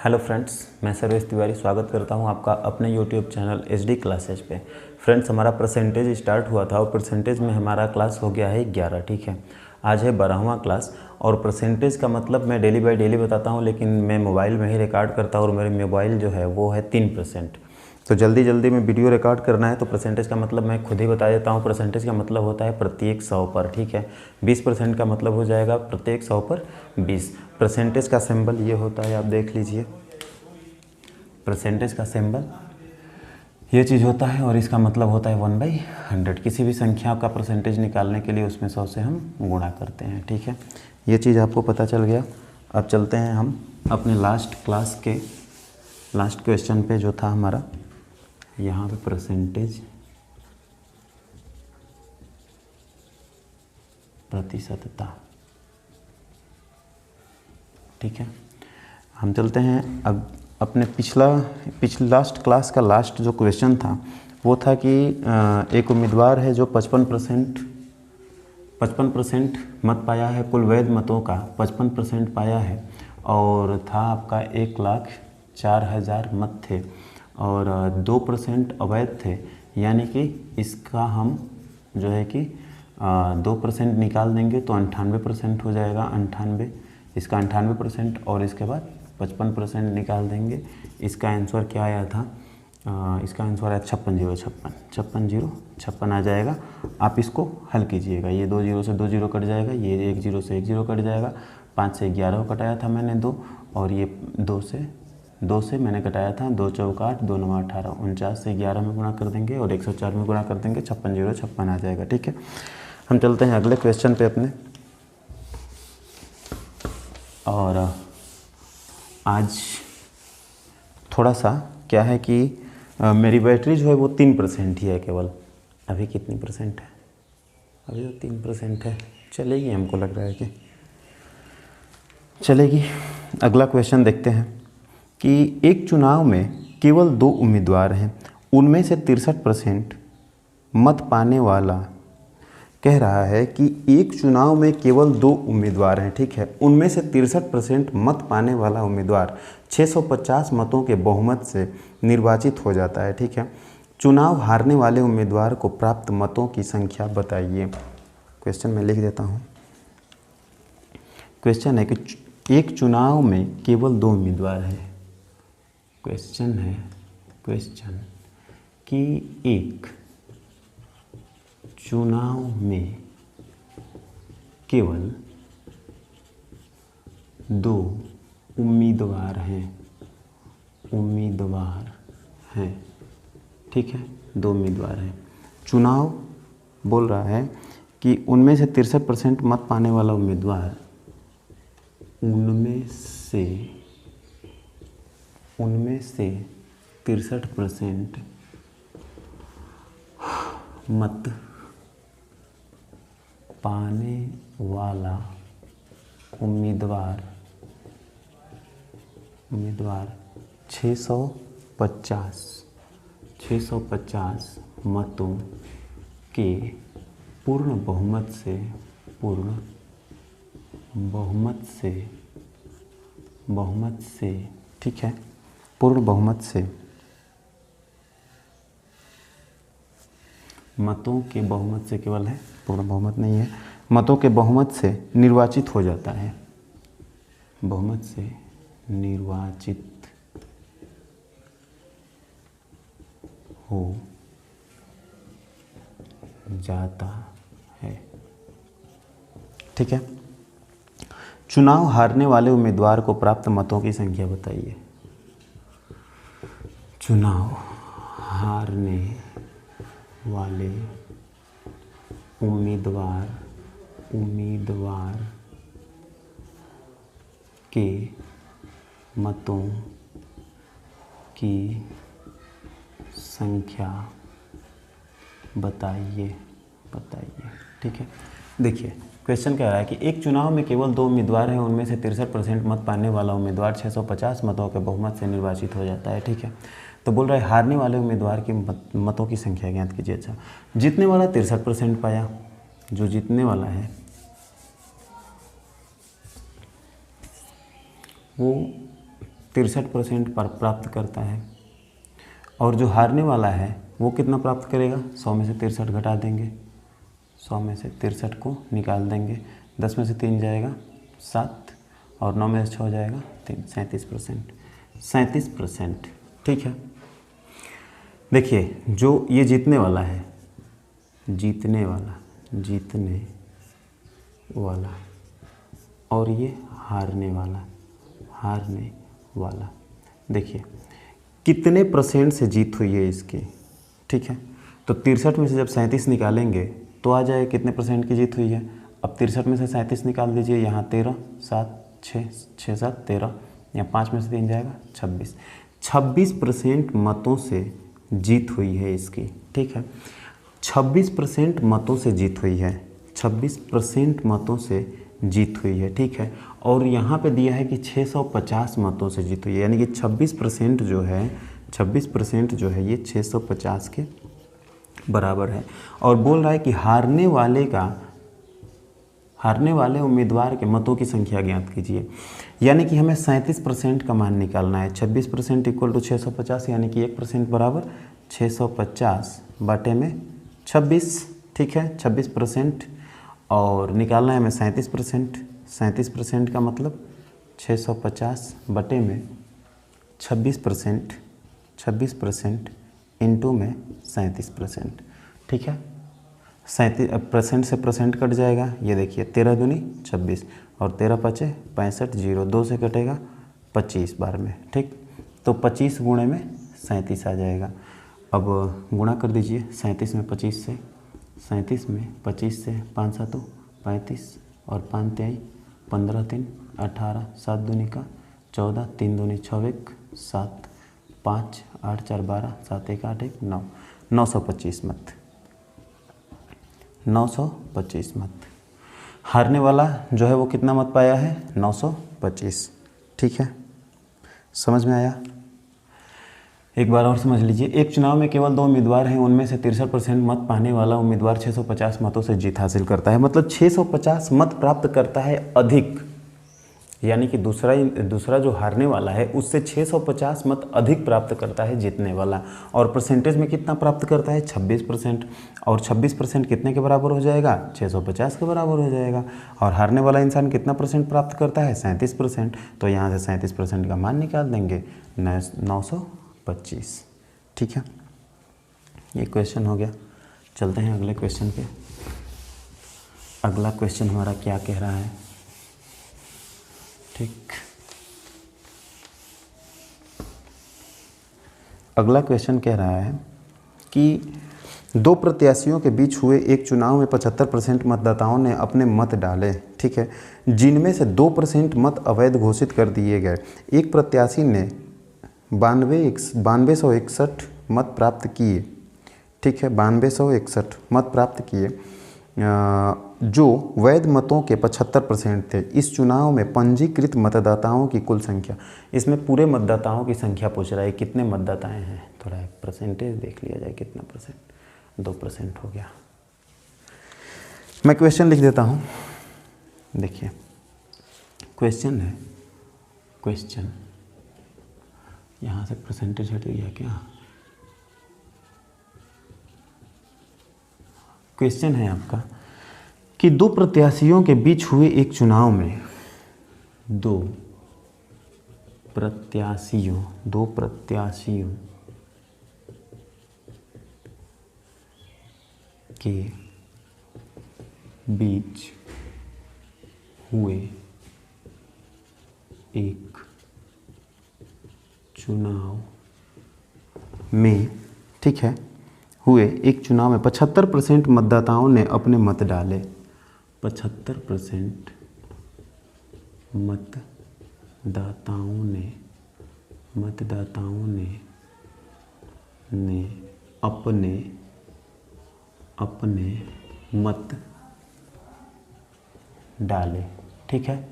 Hello friends, मैं सर्वेश तिवारी स्वागत करता हूं आपका अपने यूट्यूब चैनल एचडी क्लासेज पे। फ्रेंड्स, हमारा परसेंटेज स्टार्ट हुआ था और परसेंटेज में हमारा क्लास हो गया है 11। ठीक है, आज है 12वां क्लास। और परसेंटेज का मतलब मैं डेली बाय डेली बताता हूं, लेकिन मैं मोबाइल में ही रिकॉर्ड करता हूं और मेरे मोबाइल जो है वो है 3%। तो जल्दी जल्दी में वीडियो रिकॉर्ड करना है, तो परसेंटेज का मतलब मैं खुद ही बता देता हूँ। परसेंटेज का मतलब होता है प्रत्येक 100 पर। ठीक है, 20% का मतलब हो जाएगा प्रत्येक 100 पर 20। परसेंटेज का सिंबल ये होता है, आप देख लीजिए। परसेंटेज का सिंबल ये चीज़ होता है और इसका मतलब होता है 1/100। किसी भी संख्या का परसेंटेज निकालने के लिए उसमें 100 से हम गुणा करते हैं। ठीक है, ये चीज़ आपको पता चल गया। अब चलते हैं हम अपने लास्ट क्लास के लास्ट क्वेश्चन पे, जो था हमारा यहाँ पे परसेंटेज प्रतिशतता। ठीक है, हम चलते हैं अब अपने पिछले लास्ट क्लास का लास्ट जो क्वेश्चन था वो था कि एक उम्मीदवार है जो 55% मत पाया है, कुल वैध मतों का 55% पाया है, और था आपका 1,04,000 मत थे और 2% अवैध थे। यानी कि इसका हम जो है कि 2% निकाल देंगे तो 98% हो जाएगा। 98, इसका 98% और इसके बाद 55% निकाल देंगे। इसका आंसर क्या आया था? इसका आंसर है 56 आ जाएगा। आप इसको हल कीजिएगा। ये 2 जीरो से 2 जीरो कट जाएगा, ये 1 जीरो से 1 जीरो कट जाएगा। 5 से 11 कटाया था मैंने 2, और ये 2 से मैंने कटाया था 2 चौक 8, 2 9 18। 49 से 11 में गुणा कर देंगे और 104 में गुणा कर देंगे, 56 आ जाएगा। ठीक है, हम चलते हैं अगले क्वेश्चन पे अपने। और आज थोड़ा सा क्या है कि मेरी बैटरी जो है वो 3% ही है केवल। अभी कितनी परसेंट है? अभी तो 3% है। चलेगी, हमको लग रहा है कि चलेगी। अगला क्वेश्चन देखते हैं कि एक चुनाव में केवल 2 उम्मीदवार हैं, उनमें से 63% मत पाने वाला। कह रहा है कि एक चुनाव में केवल 2 उम्मीदवार हैं। ठीक है, उनमें से 63% मत पाने वाला उम्मीदवार 650 मतों के बहुमत से निर्वाचित हो जाता है। ठीक है, चुनाव हारने वाले उम्मीदवार को प्राप्त मतों की संख्या बताइए। क्वेश्चन मैं लिख देता हूँ। क्वेश्चन है कि एक चुनाव में केवल 2 उम्मीदवार हैं। क्वेश्चन कि एक चुनाव में केवल 2 उम्मीदवार हैं। ठीक है, 2 उम्मीदवार हैं। चुनाव बोल रहा है कि उनमें से 63% मत पाने वाला उम्मीदवार, उनमें से 63% मत पाने वाला उम्मीदवार 650 मतों के पूर्ण बहुमत से ठीक है, पूर्ण बहुमत से मतों के बहुमत से केवल है, पूर्ण बहुमत नहीं है, मतों के बहुमत से निर्वाचित हो जाता है। बहुमत से निर्वाचित हो जाता है। ठीक है, चुनाव हारने वाले उम्मीदवार को प्राप्त मतों की संख्या बताइए। चुनाव हारने वाले उम्मीदवार के मतों की संख्या बताइए। ठीक है, देखिए क्वेश्चन कह रहा है कि एक चुनाव में केवल 2 उम्मीदवार हैं, उनमें से 63% मत पाने वाला उम्मीदवार 650 मतों के बहुमत से निर्वाचित हो जाता है। ठीक है, तो बोल रहा है हारने वाले उम्मीदवार के मतों की संख्या ज्ञात कीजिए। अच्छा, जीतने वाला 63% पाया, जो जीतने वाला है वो 63% पर प्राप्त करता है। और जो हारने वाला है वो कितना प्राप्त करेगा? 100 में से 63 घटा देंगे, 100 में से 63 को निकाल देंगे, 10 में से 3 जाएगा 7 और 9 में से 6 जाएगा 3, 37%। 37%, ठीक है। देखिए जो ये जीतने वाला है, जीतने वाला और ये हारने वाला, देखिए कितने % से जीत हुई है इसकी, ठीक है। तो 63 में से जब 37 निकालेंगे तो आ जाए कितने % की जीत हुई है। अब 63 में से 37 निकाल दीजिए, यहाँ 13, 7, 6, 7, 13, यहाँ 5 में से 3 जाएगा 26। 26% मतों से जीत हुई है इसकी, ठीक है। 26% मतों से जीत हुई है, 26% मतों से जीत हुई है, ठीक है। और यहाँ पे दिया है कि 650 मतों से जीत हुई है, यानी कि 26% जो है, 26% जो है ये 650 के बराबर है। और बोल रहा है कि हारने वाले उम्मीदवार के मतों की संख्या ज्ञात कीजिए, यानी कि हमें 37% का मान निकालना है। 26% इक्वल टू 650, यानी कि 1% बराबर 650 बटे में 26, ठीक है, 26%। और निकालना है हमें 37%। 37% का मतलब 650 बटे में 26%, 26% इंटू में 37%, ठीक है। 37% से परसेंट कट जाएगा, ये देखिए 13 दूनी 26 और 13 पचे 65, 0 2 से कटेगा 25 बार में, ठीक। तो 25 गुणे में 37 आ जाएगा। अब गुणा कर दीजिए 37 में 25 से, 37 में 25 से 5 7 35 और 5 23 15 3 18, 7 दूनी का 14, 3 दूनी 6 1 7, 5 8 4 12, 7 1 8 1 9, 925 मत, 925 मत। हारने वाला जो है वो कितना मत पाया है? 925, ठीक है। समझ में आया? एक बार और समझ लीजिए। एक चुनाव में केवल 2 उम्मीदवार हैं, उनमें से 63% मत पाने वाला उम्मीदवार 650 मतों से जीत हासिल करता है। मतलब 650 मत प्राप्त करता है अधिक, यानी कि दूसरा जो हारने वाला है उससे 650 मत अधिक प्राप्त करता है जीतने वाला। और परसेंटेज में कितना प्राप्त करता है? 26%। और 26% कितने के बराबर हो जाएगा? 650 के बराबर हो जाएगा। और हारने वाला इंसान कितना % प्राप्त करता है? 37%। तो यहाँ से 37% का मान निकाल देंगे, 925, ठीक है। ये क्वेश्चन हो गया। चलते हैं अगले क्वेश्चन पे। अगला क्वेश्चन हमारा क्या कह रहा है, ठीक। अगला क्वेश्चन कह रहा है कि 2 प्रत्याशियों के बीच हुए एक चुनाव में 75% मतदाताओं ने अपने मत डाले, ठीक है, जिनमें से 2% मत अवैध घोषित कर दिए गए। एक प्रत्याशी ने 9261 मत प्राप्त किए, ठीक है, 9261 मत प्राप्त किए, जो वैध मतों के 75% थे। इस चुनाव में पंजीकृत मतदाताओं की कुल संख्या, इसमें पूरे मतदाताओं की संख्या पूछ रहा है, कितने मतदाताएं हैं। थोड़ा परसेंटेज देख लिया जाए, कितना %? 2% हो गया। मैं क्वेश्चन लिख देता हूँ। देखिए क्वेश्चन है, क्वेश्चन यहाँ से परसेंटेज हट गया क्या? क्वेश्चन है आपका कि 2 प्रत्याशियों के बीच हुए एक चुनाव में 2 प्रत्याशियों के बीच हुए एक चुनाव में, ठीक है, हुए एक चुनाव में 75% मतदाताओं ने अपने मत डाले। 75% मतदाताओं ने अपने मत डाले, ठीक है,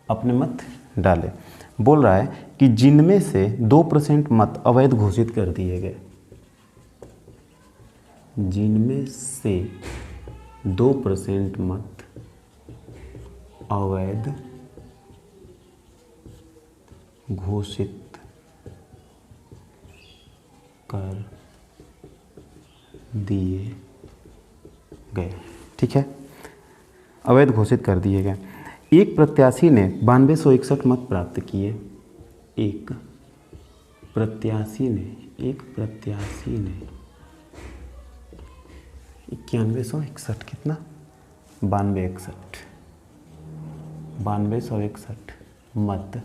अपने मत डाले। बोल रहा है कि जिनमें से 2% मत अवैध घोषित कर दिए गए, जिनमें से 2% मत अवैध घोषित कर दिए गए, ठीक है, अवैध घोषित कर दिए गए। एक प्रत्याशी ने 9261 मत प्राप्त किए। एक प्रत्याशी ने 9161 कितना 9261 मत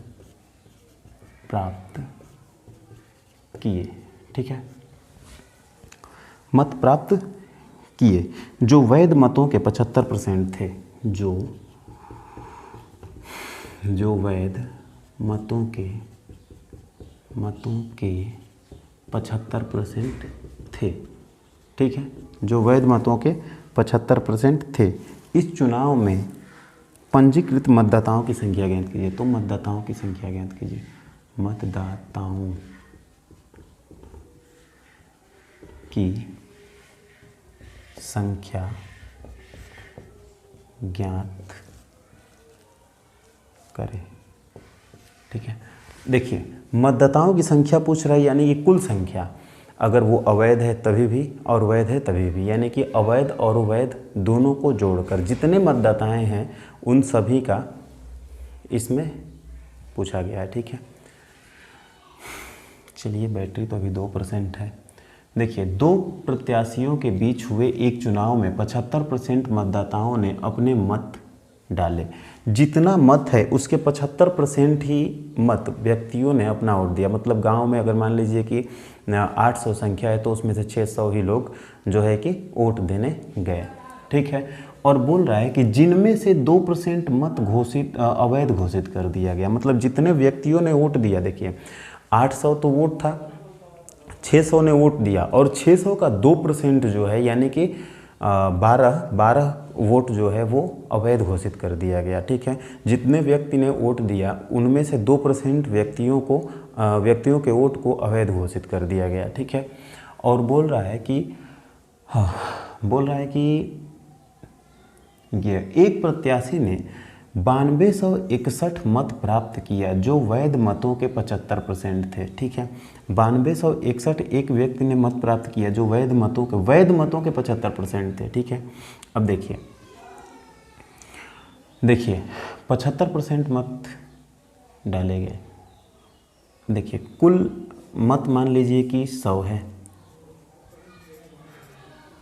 प्राप्त किए, ठीक है, मत प्राप्त किए जो वैध मतों के 75% थे, जो वैध मतों के 75% थे, ठीक है, जो वैध मतों के 75% थे। इस चुनाव में पंजीकृत मतदाताओं की संख्या ज्ञात कीजिए। तो मतदाताओं की संख्या ज्ञात कीजिए। मतदाताओं की संख्या ज्ञात करें, ठीक है। देखिए, मतदाताओं की संख्या पूछ रहा है, यानी कि कुल संख्या, अगर वो अवैध है तभी भी और वैध है तभी भी, यानी कि अवैध और वैध दोनों को जोड़कर जितने मतदाताएं हैं उन सभी का इसमें पूछा गया है, ठीक है। चलिए, बैटरी तो अभी 2% है। देखिए, दो प्रत्याशियों के बीच हुए एक चुनाव में 75% मतदाताओं ने अपने मत डाले। जितना मत है उसके 75% ही मत व्यक्तियों ने अपना वोट दिया। मतलब गांव में अगर मान लीजिए कि 800 संख्या है तो उसमें से 600 ही लोग जो है कि वोट देने गए, ठीक है। और बोल रहा है कि जिनमें से 2% मत घोषित अवैध घोषित कर दिया गया। मतलब जितने व्यक्तियों ने वोट दिया, देखिए 800 तो वोट था, 600 ने वोट दिया और 600 का 2% जो है यानी कि 12 वोट जो है वो अवैध घोषित कर दिया गया, ठीक है। जितने व्यक्ति ने वोट दिया उनमें से 2% व्यक्तियों के वोट को अवैध घोषित कर दिया गया, ठीक है। और बोल रहा है कि ये एक प्रत्याशी ने 9261 मत प्राप्त किया जो वैध मतों के 75% थे, ठीक है। 9261 एक व्यक्ति ने मत प्राप्त किया जो वैध मतों के 75% थे, ठीक है। अब देखिए 75% मत डाले गए। देखिए, कुल मत मान लीजिए कि 100 है,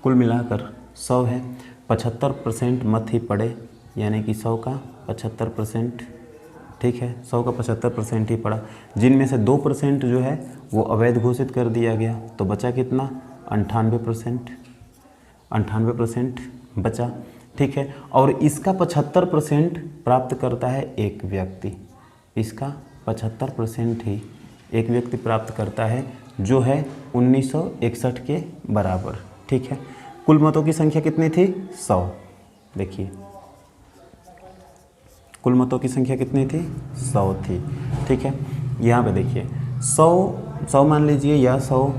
कुल मिलाकर 100 है, 75% मत ही पड़े, यानी कि 100 का 75%, ठीक है, 100 का 75% ही पड़ा। जिनमें से 2% जो है वो अवैध घोषित कर दिया गया, तो बचा कितना 98% बचा, ठीक है। और इसका 75% प्राप्त करता है एक व्यक्ति, इसका 75% ही एक व्यक्ति प्राप्त करता है जो है 1961 के बराबर, ठीक है। कुल मतों की संख्या कितनी थी 100। देखिए, कुल मतों की संख्या कितनी थी 100 थी, ठीक है। यहाँ पे देखिए 100 मान लीजिए या 100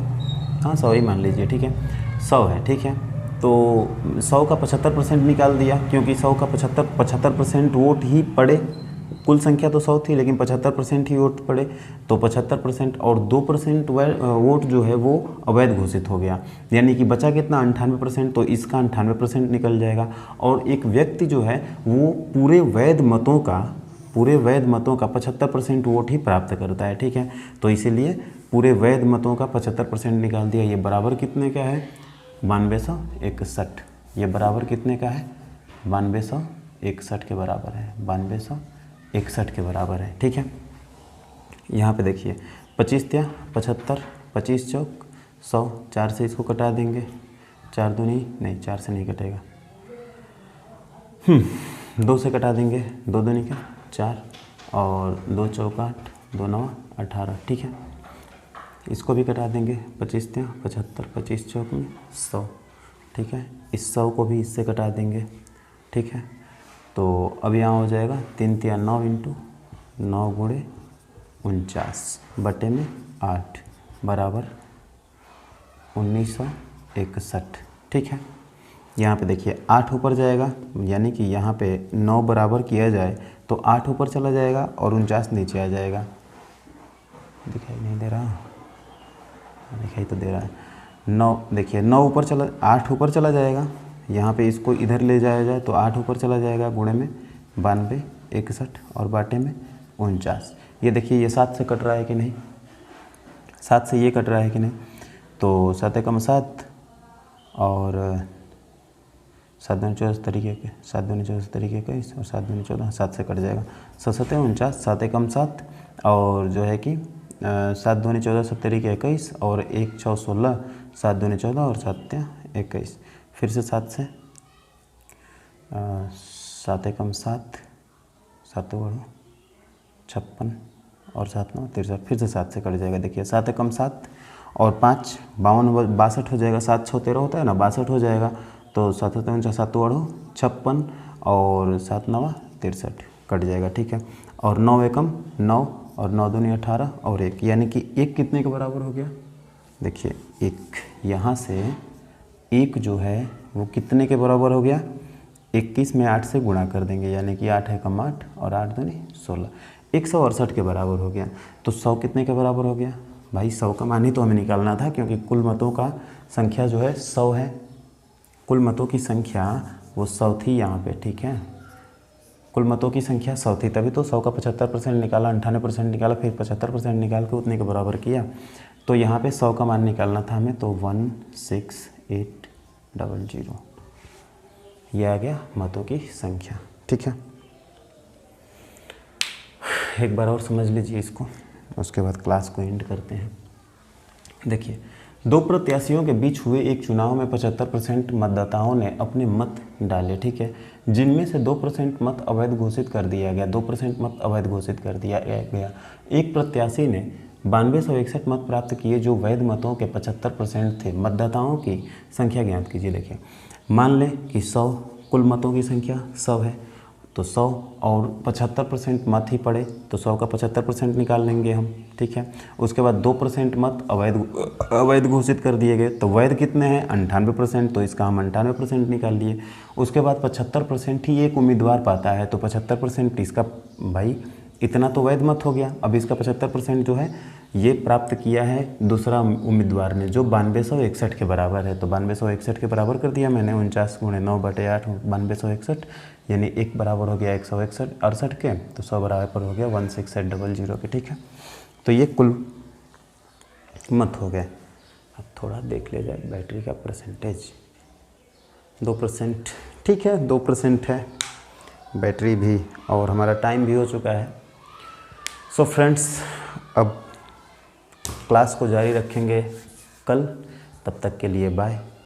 ही मान लीजिए, ठीक है, 100 है, ठीक है। तो 100 का 75% निकाल दिया, क्योंकि 100 का 75% वोट ही पड़े। कुल संख्या तो 100 थी लेकिन 75% ही वोट पड़े, तो 75% और 2% वोट जो है वो अवैध घोषित हो गया, यानी कि बचा कितना 98%। तो इसका 98% निकल जाएगा। और एक व्यक्ति जो है वो पूरे वैध मतों का 75% वोट ही प्राप्त करता है, ठीक है। तो इसीलिए पूरे वैध मतों का 75% निकाल दिया। ये बराबर कितने का है 9261। ये बराबर कितने का है 9261 के बराबर है, 9261 के बराबर है, ठीक है। यहाँ पे देखिए 25 × 75, 25 चौक 100, 4 से इसको कटा देंगे, 4 दूनी नहीं, 4 से नहीं कटेगा, 2 से कटा देंगे, 2 दूनी का 4 और 2 चौक 8, 2 9 18, ठीक है। इसको भी कटा देंगे, 25 × 75, 25 चौक में 100, ठीक है। इस 100 को भी इससे कटा देंगे, ठीक है। तो अब यहाँ हो जाएगा 3 × 9 × 9 × 49 बटे में 8 बराबर 1961, ठीक है। यहाँ पे देखिए 8 ऊपर जाएगा, यानी कि यहाँ पे 9 बराबर किया जाए तो 8 ऊपर चला जाएगा और 49 नीचे आ जाएगा। दिखाई नहीं दे रहा, दिखाई तो दे रहा है 9, देखिए 9 ऊपर चला, 8 ऊपर चला जाएगा, यहाँ पे इसको इधर ले जाया जाए तो 8 ऊपर चला जाएगा, गुणे में 92, 61 और बाटे में 49। ये देखिए ये 7 से कट रहा है कि नहीं, 7 से ये कट रहा है कि नहीं, तो 7 एकम 7 और 7 दूनी 14 तरीके के, 7 दूनी 14 तरीके का 21 और 7 दूनी 14, 7 से कट जाएगा, 7 7 49, 7 एकम 7 और जो है कि 7 दूनी 14 70 के 21 और 1 6 16, 7 दूनी 14 और 7 21, फिर से 7 से 7 एकम 7, 7 बड़ो 56 और 7 9 63, फिर से 7 से कट जाएगा। देखिए 7 एकम 7 और 5 52 62 हो जाएगा, 7 6 13 होता है ना, 62 हो जाएगा, तो 7 7 7 बड़ो 56 और 7 9 63 कट जाएगा, ठीक है। और 9 एकम 9 और 9 दूनी 18 और 1, यानी कि 1 कितने के बराबर हो गया, देखिए 1, यहाँ से 1 जो है वो कितने के बराबर हो गया, 21 में 8 से गुणा कर देंगे, यानी कि 8 एकम 8 और 8 दूनी 16, 168 के बराबर हो गया। तो 100 कितने के बराबर हो गया भाई, 100 का मान ही तो हमें निकालना था, क्योंकि कुल मतों का संख्या जो है 100 है, कुल मतों की संख्या वो 100 थी यहाँ पे, ठीक है, कुल मतों की संख्या 100 थी, तभी तो 100 का 75% निकाला, 98% निकाला, फिर 75% निकाल के उतने के बराबर किया, तो यहाँ पे 100 का मान निकालना था हमें, तो 16800 ये आ गया मतों की संख्या, ठीक है। एक बार और समझ लीजिए इसको, उसके बाद क्लास को एंड करते हैं। देखिए 2 प्रत्याशियों के बीच हुए एक चुनाव में 75% मतदाताओं ने अपने मत डाले, ठीक है, जिनमें से 2% मत अवैध घोषित कर दिया गया, 2% मत अवैध घोषित कर दिया गया। एक प्रत्याशी ने 9261 मत प्राप्त किए जो वैध मतों के 75% थे। मतदाताओं की संख्या ज्ञात कीजिए। देखिए मान लें कि 100 कुल मतों की संख्या 100 है, तो 100 और 75% मत ही पड़े, तो 100 का 75% निकाल लेंगे हम, ठीक है। उसके बाद 2% मत अवैध घोषित कर दिए गए, तो वैध कितने हैं 98%, तो इसका हम 98% निकाल लिए। उसके बाद 75% ही एक उम्मीदवार पाता है, तो 75% इसका भाई इतना तो वैध मत हो गया। अब इसका 75% जो है ये प्राप्त किया है दूसरा उम्मीदवार ने, जो 9261 के बराबर है, तो 9261 के बराबर कर दिया मैंने, 49 × 9/8 9261, यानी 1 बराबर हो गया 168 के, तो 100 बराबर हो गया 16800 के, ठीक है। तो ये कुल मत हो गए। अब थोड़ा देख ले जाए बैटरी का परसेंटेज, 2%, ठीक है 2% है बैटरी भी, और हमारा टाइम भी हो चुका है। सो फ्रेंड्स अब क्लास को जारी रखेंगे कल, तब तक के लिए बाय।